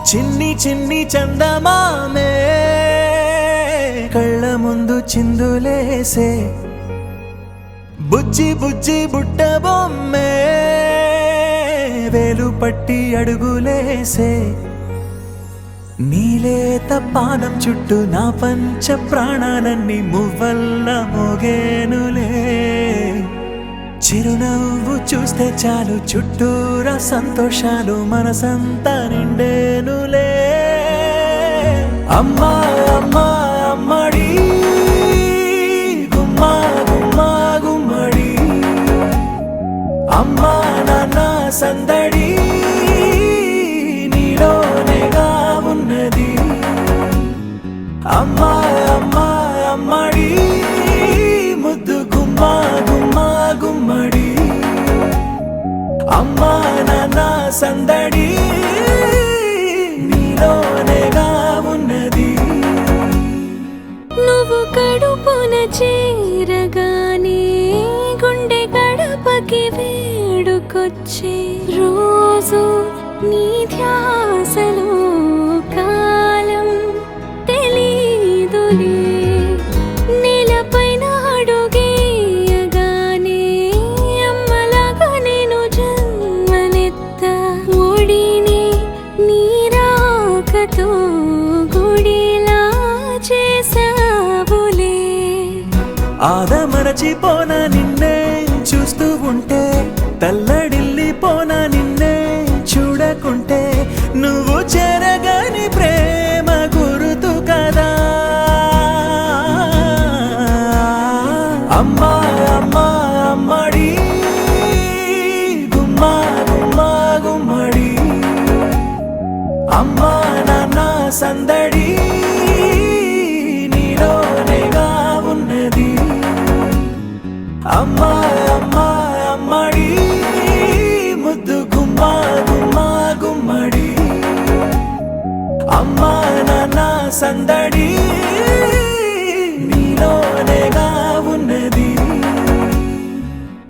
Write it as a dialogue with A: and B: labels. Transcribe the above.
A: చిన్ని చిన్ని చందమామే కళ్ళ ముందు చిందులేసే బుజ్జి బుజ్జి బుట్ట బొమ్మే వేలు పట్టి అడుగులేసే నీలేత పానం చుట్టూ నా పంచ ప్రాణాలన్నీ మువ్వల్ల మోగేనులే చిరునవ్వు చూస్తే చాలు చుట్టూరా సంతోషాలు మనసంతా నిండేనులే అమ్మా అమ్మా అమ్మడి గుమ్మా గుమ్మా గుమ్మడి అమ్మా నాన్న సందడి నీలోనేగా ఉన్నది అమ్మా అమ్మా అమ్మడి ముద్దు గుమ్మా గుమ్మా గుమ్మడి అమ్మా నాన్న సందడి నీలోనేగా ఉన్నది
B: నువ్వు కడుపున చేరగానే గుండె గడపకి వేడుకొచ్చే రోజు నీ ధ్యాసలో కాలం తెలీదులే నేలపైన అడుగేయగానే అమ్మలాగా నేను జన్మనెత్త ఒడిని నీ రాకతో గుడిలా చేసావులే
A: ఆదమరచిపోనా నిన్నే చూస్తూ ఉంటే తల్లడిల్లిపోనా నిన్నే చూడకుంటే నువ్వు చెరగని ప్రేమ గురుతు కదా అమ్మా అమ్మా అమ్మడి గుమ్మా గుమ్మా గుమ్మడి అమ్మా నాన్న సందడి నీలోనేగా ఉన్నది అమ్మా అమ్మా అమ్మడి ముద్దు గుమ్మా గుమ్మా గుమ్మడి అమ్మా నాన్న సందడి నీలోనేగా